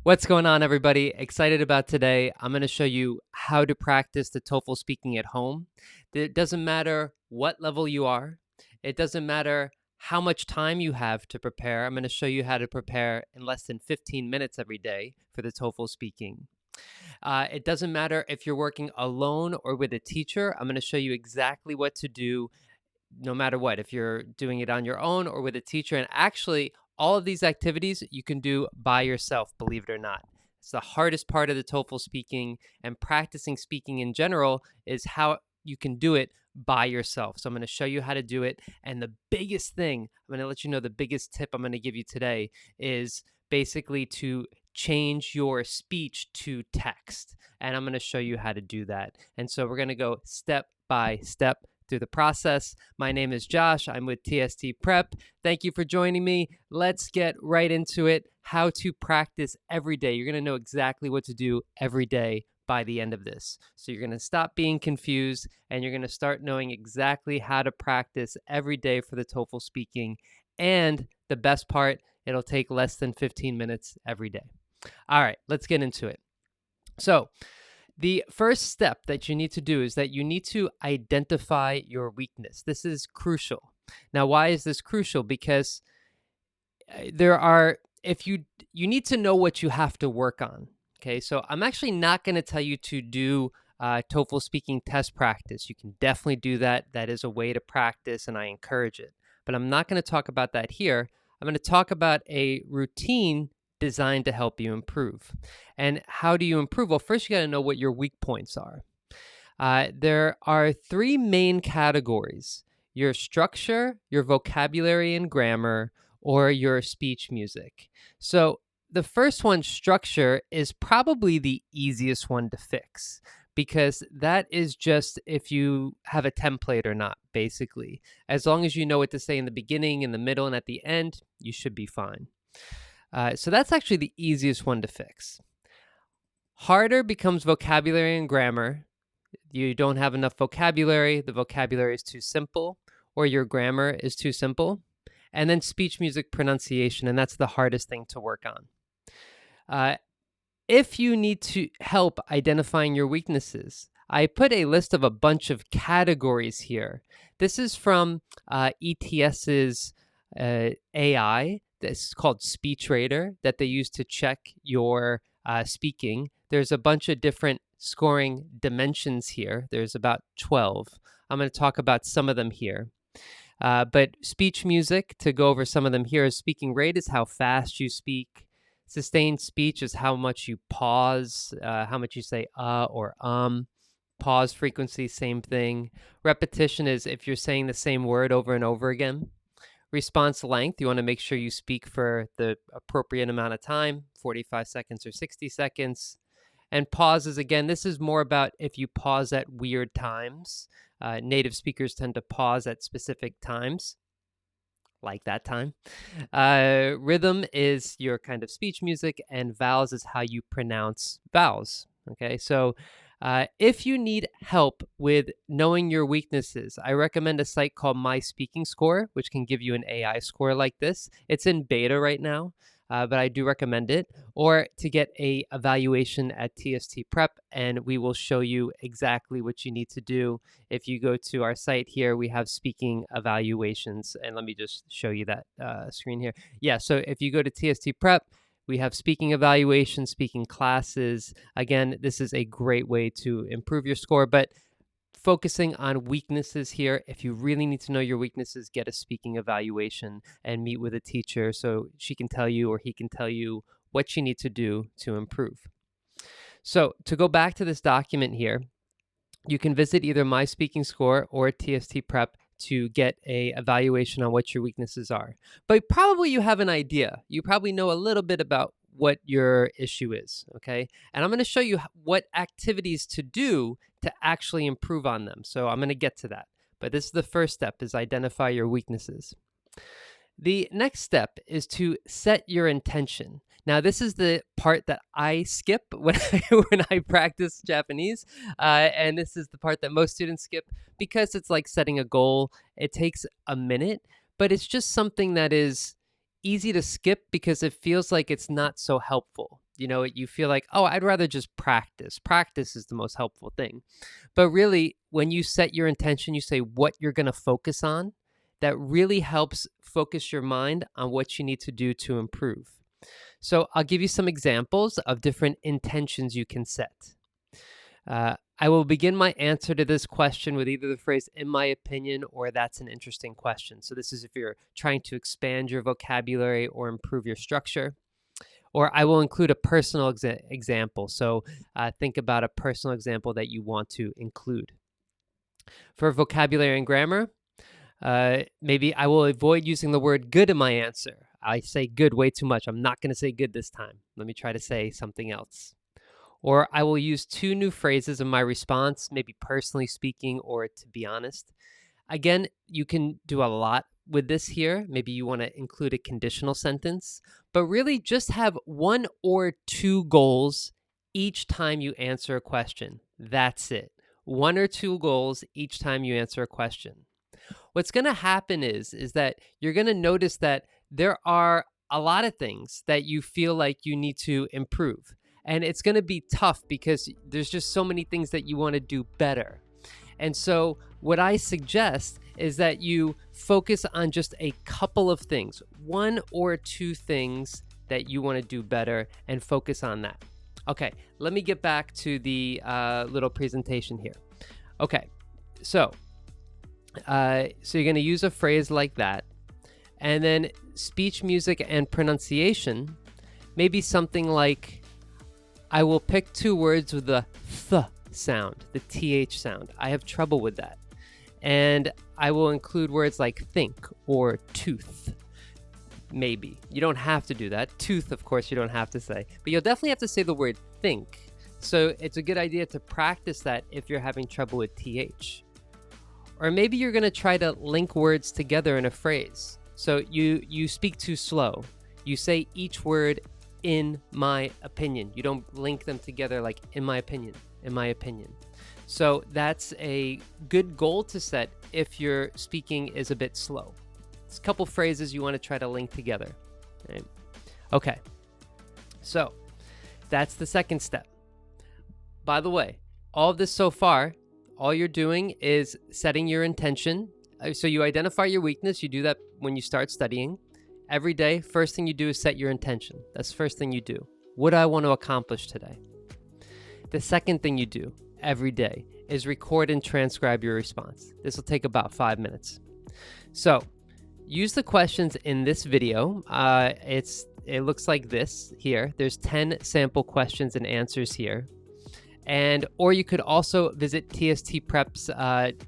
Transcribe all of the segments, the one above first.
What's going on, everybody? Excited about today. I'm going to show you how to practice the TOEFL speaking at home. It doesn't matter what level you are, it doesn't matter how much time you have to prepare. I'm going to show you how to prepare in less than 15 minutes every day for the TOEFL speaking. It doesn't matter if you're working alone or with a teacher. I'm going to show you exactly what to do no matter what, if you're doing it on your own or with a teacher. And actually, all of these activities you can do by yourself, believe it or not. It's the hardest part of the TOEFL speaking, and practicing speaking in general is how you can do it by yourself. So I'm going to show you how to do it. And the biggest thing, I'm going to let you know, the biggest tip I'm going to give you today is basically to change your speech to text. And I'm going to show you how to do that. And so we're going to go step by step through the process. My name is Josh. I'm with TST Prep. Thank you for joining me. Let's get right into it. How to practice every day. You're going to know exactly what to do every day by the end of this. So you're going to stop being confused and you're going to start knowing exactly how to practice every day for the TOEFL speaking. And the best part, it'll take less than 15 minutes every day. All right, let's get into it. So, the first step that you need to do is that you need to identify your weakness. This is crucial. Now, why is this crucial? Because you need to know what you have to work on. Okay, so I'm actually not going to tell you to do TOEFL speaking test practice. You can definitely do that. That is a way to practice, and I encourage it. But I'm not going to talk about that here. I'm going to talk about a routine designed to help you improve. And how do you improve? Well, first you got to know what your weak points are. There are three main categories: your structure, your vocabulary and grammar, or your speech music. So the first one, structure, is probably the easiest one to fix, because that is just if you have a template or not, basically. As long as you know what to say in the beginning, in the middle, and at the end, you should be fine. So that's actually the easiest one to fix. Harder becomes vocabulary and grammar. You don't have enough vocabulary, the vocabulary is too simple, or your grammar is too simple. And then speech music pronunciation, and that's the hardest thing to work on. If you need to help identifying your weaknesses, I put a list of a bunch of categories here. This is from ETS's AI. This is called SpeechRadar, that they use to check your speaking. There's a bunch of different scoring dimensions here. There's about 12. I'm going to talk about some of them here. But speech music, to go over some of them here, is speaking rate is how fast you speak. Sustained speech is how much you pause, how much you say or Pause frequency, same thing. Repetition is if you're saying the same word over and over again. Response length, you want to make sure you speak for the appropriate amount of time, 45 seconds or 60 seconds. And pauses, again, this is more about if you pause at weird times. Native speakers tend to pause at specific times, like that time. Rhythm is your kind of speech music, and vowels is how you pronounce vowels. Okay, so if you need help with knowing your weaknesses, I recommend a site called My Speaking Score, which can give you an AI score like this. It's in beta right now, but I do recommend it. Or to get a evaluation at TST Prep, and we will show you exactly what you need to do. If you go to our site here, we have speaking evaluations, and let me just show you that screen here. Yeah, so if you go to TST Prep, we have speaking evaluations, speaking classes. Again, this is a great way to improve your score, but focusing on weaknesses here. If you really need to know your weaknesses, get a speaking evaluation and meet with a teacher so she can tell you or he can tell you what you need to do to improve. So to go back to this document here, you can visit either My Speaking Score or TST Prep to get a evaluation on what your weaknesses are. But probably you have an idea. You probably know a little bit about what your issue is, okay? And I'm going to show you what activities to do to actually improve on them. So I'm going to get to that. But this is the first step, is identify your weaknesses. The next step is to set your intention. Now, this is the part that I skip when I practice Japanese, and this is the part that most students skip because it's like setting a goal. It takes a minute, but it's just something that is easy to skip because it feels like it's not so helpful. You feel like, oh, I'd rather just practice. Practice is the most helpful thing. But really, when you set your intention, you say what you're going to focus on, that really helps focus your mind on what you need to do to improve. So I'll give you some examples of different intentions you can set. I will begin my answer to this question with either the phrase, in my opinion, or that's an interesting question. So this is if you're trying to expand your vocabulary or improve your structure. Or I will include a personal example. So think about a personal example that you want to include. For vocabulary and grammar, maybe I will avoid using the word good in my answer. I say good way too much. I'm not going to say good this time. Let me try to say something else. Or I will use 2 new phrases in my response, maybe personally speaking or to be honest. Again, you can do a lot with this here. Maybe you want to include a conditional sentence, but really just have 1 or 2 goals each time you answer a question. That's it. 1 or 2 goals each time you answer a question. What's going to happen is that you're going to notice that there are a lot of things that you feel like you need to improve. And it's going to be tough because there's just so many things that you want to do better. And so what I suggest is that you focus on just a couple of things, 1 or 2 things that you want to do better, and focus on that. Okay, let me get back to the little presentation here. Okay, so you're going to use a phrase like that. And then speech, music, and pronunciation, maybe something like, I will pick 2 words with the th sound, the th sound. I have trouble with that. And I will include words like think or tooth. Maybe. You don't have to do that. Tooth, of course, you don't have to say. But you'll definitely have to say the word think. So it's a good idea to practice that if you're having trouble with th. Or maybe you're going to try to link words together in a phrase. So you speak too slow. You say each word in my opinion. You don't link them together like in my opinion, in my opinion. So that's a good goal to set if your speaking is a bit slow. It's a couple phrases you want to try to link together. Right? Okay, so that's the second step. By the way, all of this so far, all you're doing is setting your intention. So you identify your weakness. You do that when you start studying. Every day, first thing you do is set your intention. That's the first thing you do. What do I want to accomplish today? The second thing you do every day is record and transcribe your response. This will take about 5 minutes. So use the questions in this video. It looks like this here. There's 10 sample questions and answers here. Or you could also visit TST Prep's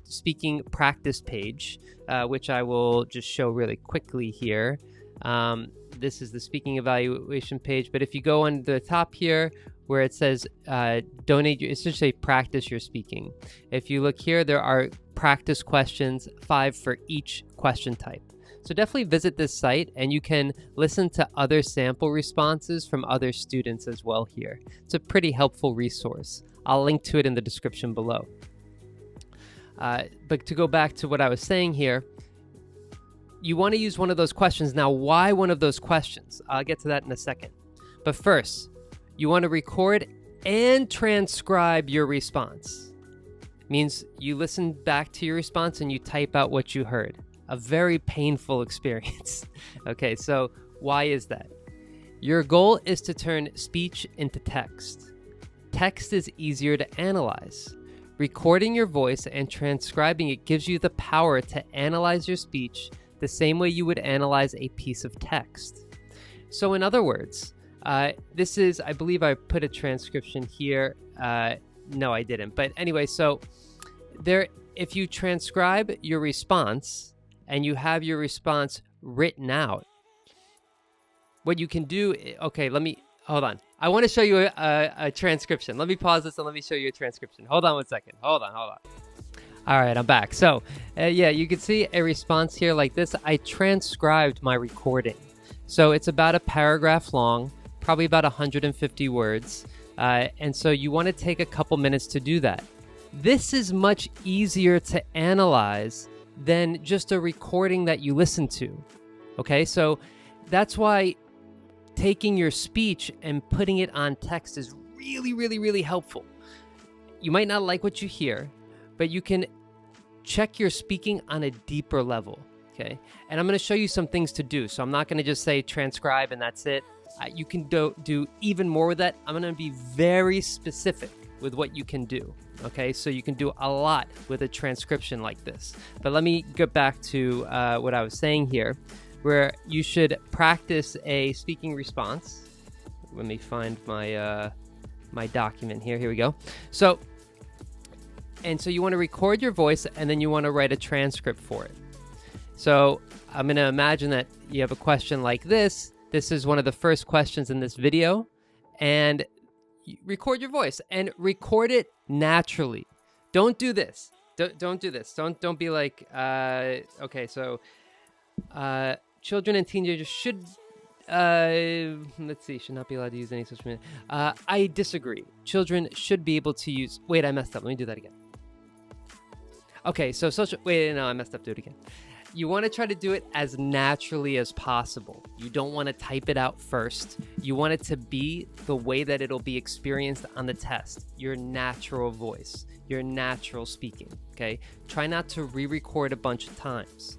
speaking practice page, which I will just show really quickly here. This is the speaking evaluation page, but if you go on the top here where it says donate, it should say practice your speaking. If you look here, there are practice questions, 5 for each question type. So definitely visit this site and you can listen to other sample responses from other students as well here. It's a pretty helpful resource. I'll link to it in the description below. But to go back to what I was saying here, you want to use one of those questions. Now, why one of those questions? I'll get to that in a second. But first, you want to record and transcribe your response. Means you listen back to your response and you type out what you heard. A very painful experience. Okay, so why is that? Your goal is to turn speech into text. Text is easier to analyze. Recording your voice and transcribing it gives you the power to analyze your speech the same way you would analyze a piece of text. So in other words, this is, I believe I put a transcription here. No, I didn't. But anyway, so if you transcribe your response and you have your response written out, what you can do, okay, hold on. I want to show you a transcription. Let me pause this and let me show you a transcription. Hold on 1 second. Hold on. All right, I'm back. So, yeah, you can see a response here like this. I transcribed my recording. So it's about a paragraph long, probably about 150 words. And so you want to take a couple minutes to do that. This is much easier to analyze than just a recording that you listen to. Okay, so that's why taking your speech and putting it on text is really, really, really helpful. You might not like what you hear, but you can check your speaking on a deeper level, okay? And I'm going to show you some things to do. So I'm not going to just say transcribe and that's it. You can do even more with that. I'm going to be very specific with what you can do, okay? So you can do a lot with a transcription like this. But let me get back to what I was saying here, where you should practice a speaking response. Let me find my my document here. Here we go. So you want to record your voice, and then you want to write a transcript for it. So I'm going to imagine that you have a question like this. This is one of the first questions in this video, and record your voice and record it naturally. Don't do this. Don't do this. Don't be like, okay, so children and teenagers should, let's see, should not be allowed to use any social media. I disagree. Children should be able to use, wait, I messed up. Let me do that again. Okay, so I messed up. Do it again. You want to try to do it as naturally as possible. You don't want to type it out first. You want it to be the way that it'll be experienced on the test. Your natural voice, your natural speaking, okay? Try not to re-record a bunch of times.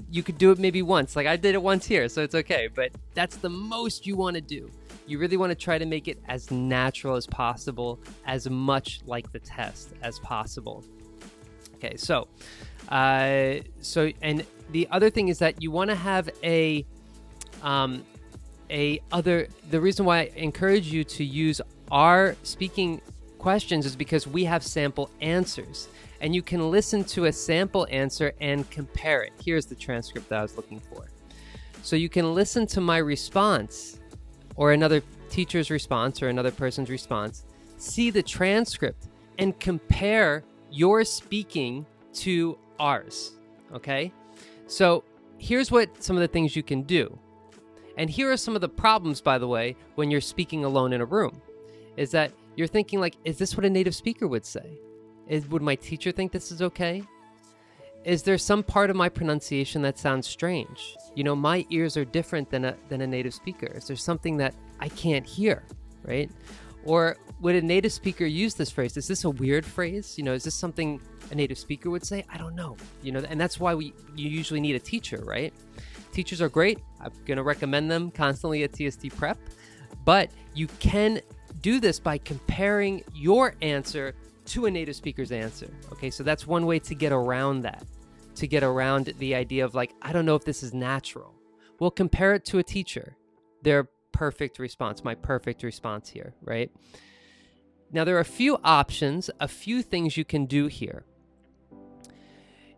You could do it maybe once, like I did it once here, so it's okay, but that's the most you want to do. You really want to try to make it as natural as possible, as much like the test as possible. Okay, and the other thing is that you want to have the reason why I encourage you to use our speaking questions is because we have sample answers, and you can listen to a sample answer and compare it. Here's the transcript that I was looking for. So you can listen to my response or another teacher's response or another person's response, see the transcript, and compare your speaking to ours, okay? So here's what some of the things you can do. And here are some of the problems, by the way, when you're speaking alone in a room, is that you're thinking like, is this what a native speaker would say? Would my teacher think this is okay? Is there some part of my pronunciation that sounds strange? You know, my ears are different than a native speaker. Is there something that I can't hear, right? Or would a native speaker use this phrase? Is this a weird phrase? You know, is this something a native speaker would say? I don't know. You know, and that's why you usually need a teacher, right? Teachers are great. I'm going to recommend them constantly at TST Prep. But you can do this by comparing your answer to a native speaker's answer. Okay, so that's one way to get around that, to get around the idea of like, I don't know if this is natural. Well, compare it to a teacher. Their perfect response, my perfect response here, right? Now, there are a few options, a few things you can do here.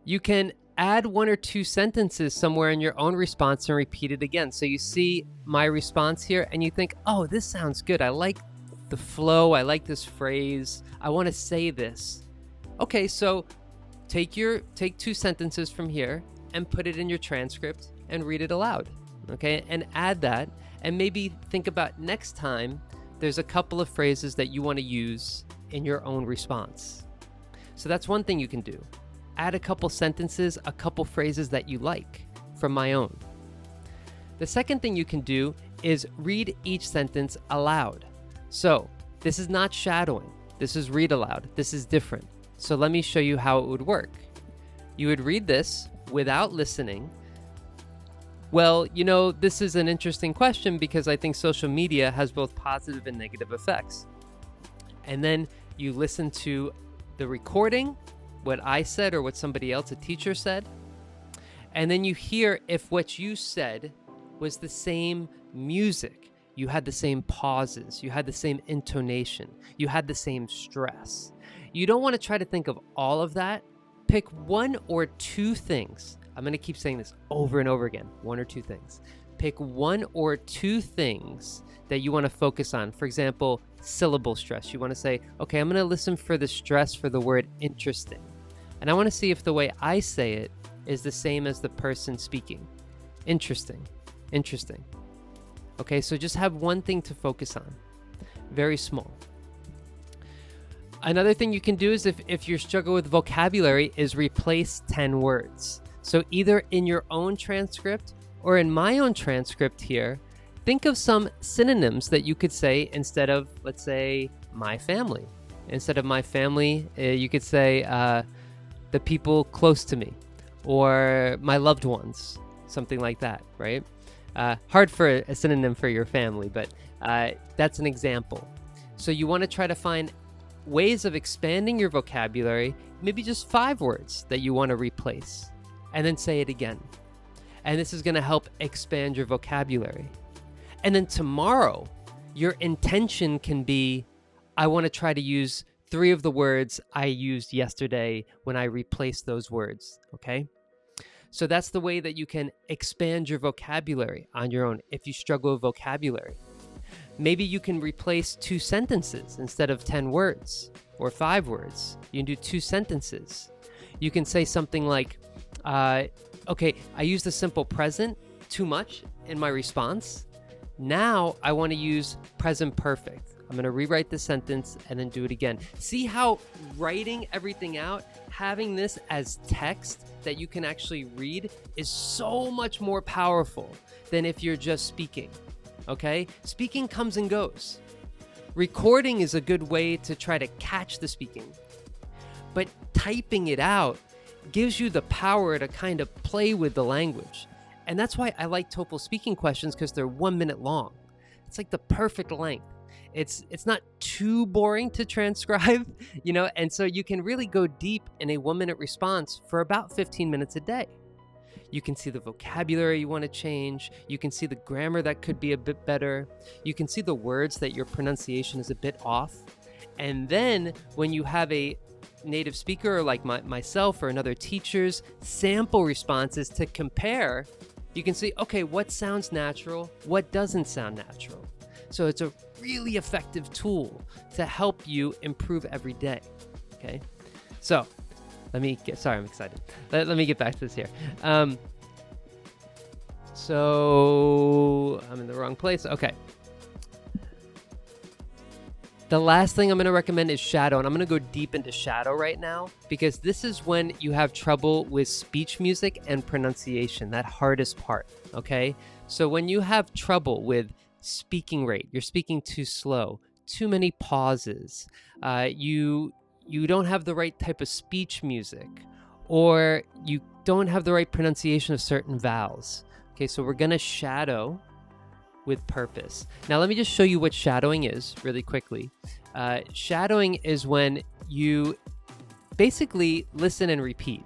You can add one or two sentences somewhere in your own response and repeat it again. So you see my response here and you think, oh, this sounds good. I like the flow. I like this phrase. I want to say this. Okay, so take two sentences from here and put it in your transcript and read it aloud. Okay, and add that, and maybe think about next time there's a couple of phrases that you want to use in your own response. So that's one thing you can do. Add a couple sentences, a couple phrases that you like from my own. The second thing you can do is read each sentence aloud. So this is not shadowing. This is read aloud. This is different. So let me show you how it would work. You would read this without listening. Well, you know, this is an interesting question because I think social media has both positive and negative effects. And then you listen to the recording, what I said or what somebody else, a teacher, said. And then you hear if what you said was the same music. You had the same pauses. You had the same intonation. You had the same stress. You don't want to try to think of all of that. Pick one or two things. I'm going to keep saying this over and over again. One or two things. Pick one or two things that you want to focus on. For example, syllable stress. You want to say, okay, I'm going to listen for the stress for the word interesting. And I want to see if the way I say it is the same as the person speaking. Interesting. Interesting. Okay, so just have one thing to focus on. Very small. Another thing you can do is if you struggle with vocabulary is replace 10 words. So either in your own transcript or in my own transcript here, Think of some synonyms that you could say instead of, let's say, my family. Instead of my family, you could say the people close to me or my loved ones, something like that, right? Hard for a synonym for your family, but that's an example. So you want to try to find ways of expanding your vocabulary, maybe just 5 words that you want to replace, and then say it again. And this is going to help expand your vocabulary. And then tomorrow, your intention can be, I want to try to use 3 of the words I used yesterday when I replaced those words, okay? So that's the way that you can expand your vocabulary on your own if you struggle with vocabulary. Maybe you can replace 2 sentences instead of 10 words or 5 words. You can do 2 sentences. You can say something like, okay, I used the simple present too much in my response. Now I want to use present perfect. I'm going to rewrite the sentence and then do it again. See how writing everything out, having this as text that you can actually read is so much more powerful than if you're just speaking. Okay? Speaking comes and goes. Recording is a good way to try to catch the speaking. But typing it out gives you the power to kind of play with the language. And that's why I like TOEFL speaking questions, because they're 1 minute long. It's like the perfect length. It's not too boring to transcribe, and so you can really go deep in a 1 minute response for about 15 minutes a day. You can see the vocabulary you want to change. You can see the grammar that could be a bit better. You can see the words that your pronunciation is a bit off. And then when you have a native speaker like myself or another teacher's sample responses to compare, you can see, okay, what sounds natural, what doesn't sound natural. So it's a really effective tool to help you improve every day, okay? So I'm excited. Let me get back to this here. So I'm in the wrong place. Okay. The last thing I'm going to recommend is shadow, and I'm going to go deep into shadow right now, because this is when you have trouble with speech music and pronunciation, that hardest part, okay? So when you have trouble with speaking rate, you're speaking too slow, too many pauses, you don't have the right type of speech music, or you don't have the right pronunciation of certain vowels. Okay, so we're going to shadow with purpose. Now, let me just show you what shadowing is really quickly. Shadowing is when you basically listen and repeat.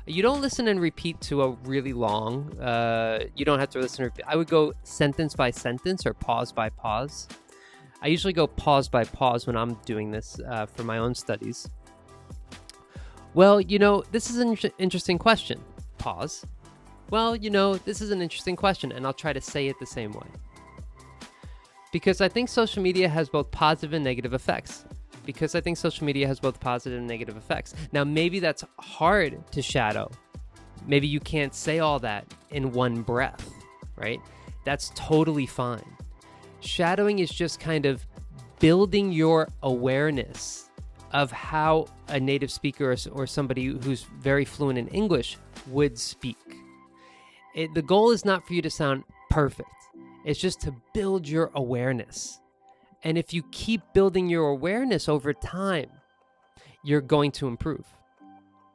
You don't listen and repeat to a really long, you don't have to listen and repeat. I would go sentence by sentence or pause by pause. I usually go pause by pause when I'm doing this for my own studies. Well, this is an interesting question. Pause. Well, this is an interesting question, and I'll try to say it the same way. Because I think social media has both positive and negative effects. Now, maybe that's hard to shadow. Maybe you can't say all that in one breath, right? That's totally fine. Shadowing is just kind of building your awareness of how a native speaker or somebody who's very fluent in English would speak. The goal is not for you to sound perfect. It's just to build your awareness. And if you keep building your awareness over time, you're going to improve.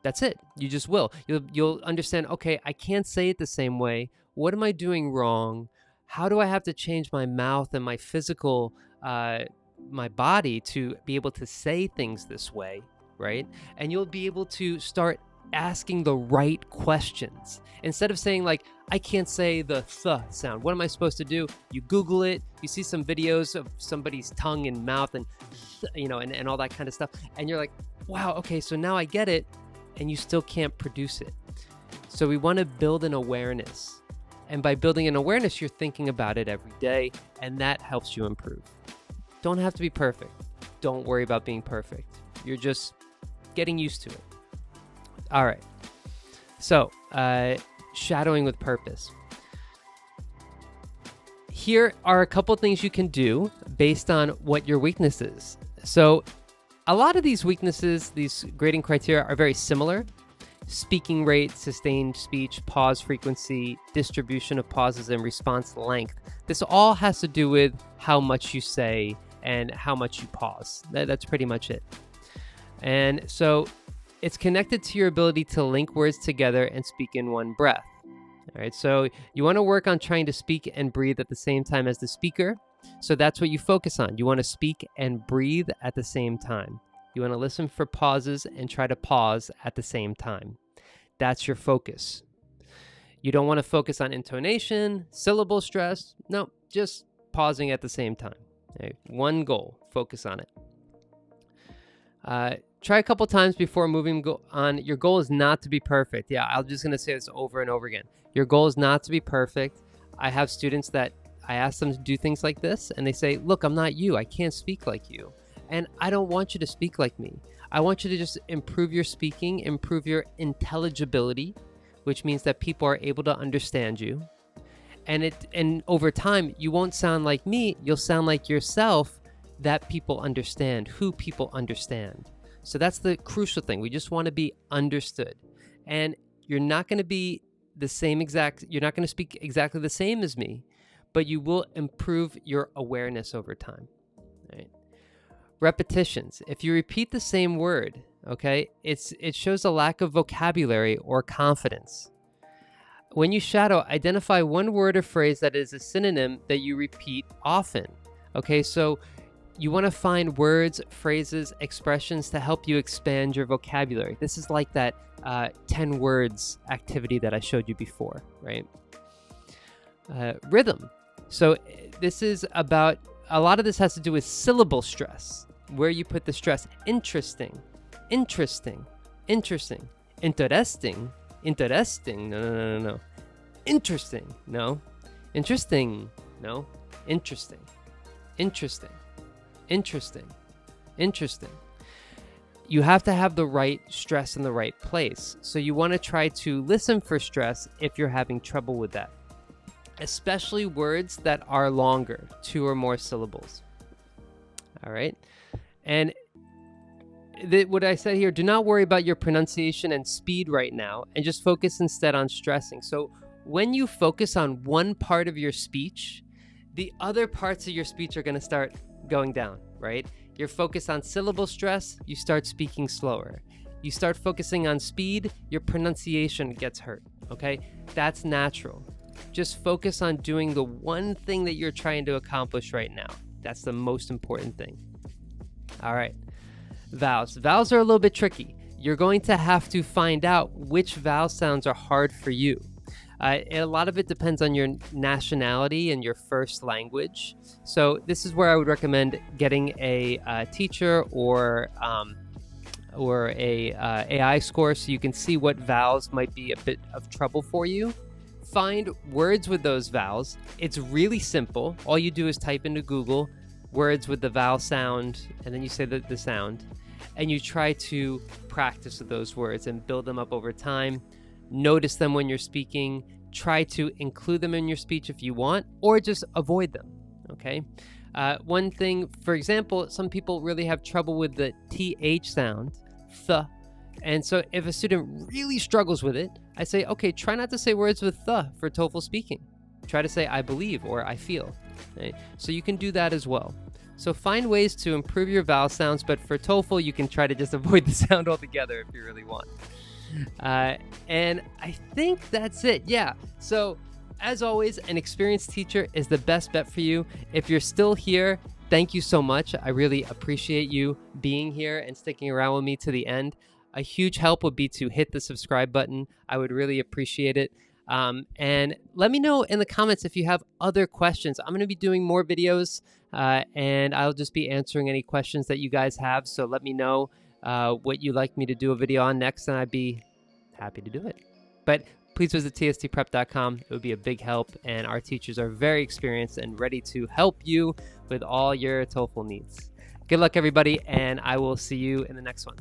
That's it. You just will. You'll understand, okay, I can't say it the same way. What am I doing wrong? How do I have to change my mouth and my physical, my body to be able to say things this way, right? And you'll be able to start asking the right questions. Instead of saying like, I can't say the th sound. What am I supposed to do? You Google it. You see some videos of somebody's tongue and mouth and, and all that kind of stuff. And you're like, wow, okay, so now I get it. And you still can't produce it. So we want to build an awareness. And by building an awareness, you're thinking about it every day. And that helps you improve. Don't have to be perfect. Don't worry about being perfect. You're just getting used to it. All right. So, shadowing with purpose. Here are a couple things you can do based on what your weakness is. So, a lot of these weaknesses, these grading criteria are very similar. speaking rate, sustained speech, pause frequency, distribution of pauses, and response length. This all has to do with how much you say and how much you pause. That's pretty much it. And so it's connected to your ability to link words together and speak in one breath. All right, so you want to work on trying to speak and breathe at the same time as the speaker. So that's what you focus on. You want to speak and breathe at the same time. You want to listen for pauses and try to pause at the same time. That's your focus. You don't want to focus on intonation, syllable stress. No, just pausing at the same time. Okay? One goal, focus on it. Try a couple times before moving on. Your goal is not to be perfect. Yeah, I'm just going to say this over and over again. Your goal is not to be perfect. I have students that I ask them to do things like this, and they say, look, I'm not you. I can't speak like you. And I don't want you to speak like me. I want you to just improve your speaking, improve your intelligibility, which means that people are able to understand you. And over time, you won't sound like me. You'll sound like yourself that people understand, who people understand. So that's the crucial thing. We just want to be understood. And you're not going to be you're not going to speak exactly the same as me, but you will improve your awareness over time. Right? Repetitions. If you repeat the same word, okay, it shows a lack of vocabulary or confidence. When you shadow, identify one word or phrase that is a synonym that you repeat often. Okay, so you want to find words, phrases, expressions to help you expand your vocabulary. This is like that 10 words activity that I showed you before, right? Rhythm. So this is about, a lot of this has to do with syllable stress, where you put the stress. Interesting, interesting, interesting, interesting, interesting, no. Interesting, no. Interesting, no. Interesting, interesting, interesting, interesting. You have to have the right stress in the right place. So you want to try to listen for stress if you're having trouble with that, especially words that are longer, 2 or more syllables. All right. And what I said here, do not worry about your pronunciation and speed right now, and just focus instead on stressing. So when you focus on one part of your speech, the other parts of your speech are going to start going down, right? You're focused on syllable stress, you start speaking slower. You start focusing on speed, your pronunciation gets hurt, okay? That's natural. Just focus on doing the one thing that you're trying to accomplish right now. That's the most important thing. All right. Vowels. Vowels are a little bit tricky. You're going to have to find out which vowel sounds are hard for you. A lot of it depends on your nationality and your first language. So this is where I would recommend getting a teacher or a AI score so you can see what vowels might be a bit of trouble for you. Find words with those vowels. It's really simple. All you do is type into Google words with the vowel sound, and then you say the sound, and you try to practice with those words and build them up over time. Notice them when you're speaking. Try to include them in your speech if you want, or just avoid them, okay? One thing, for example, some people really have trouble with the TH sound, th. And so if a student really struggles with it, I say, okay, try not to say words with th for TOEFL speaking. Try to say I believe or I feel. Right? So you can do that as well. So find ways to improve your vowel sounds, but for TOEFL, you can try to just avoid the sound altogether if you really want. And I think that's it. Yeah. So as always, an experienced teacher is the best bet for you. If you're still here, thank you so much. I really appreciate you being here and sticking around with me to the end. A huge help would be to hit the subscribe button. I would really appreciate it. And let me know in the comments if you have other questions. I'm going to be doing more videos, and I'll just be answering any questions that you guys have. So let me know what you'd like me to do a video on next, and I'd be happy to do it. But please visit tstprep.com. It would be a big help, and our teachers are very experienced and ready to help you with all your TOEFL needs. Good luck, everybody, and I will see you in the next one.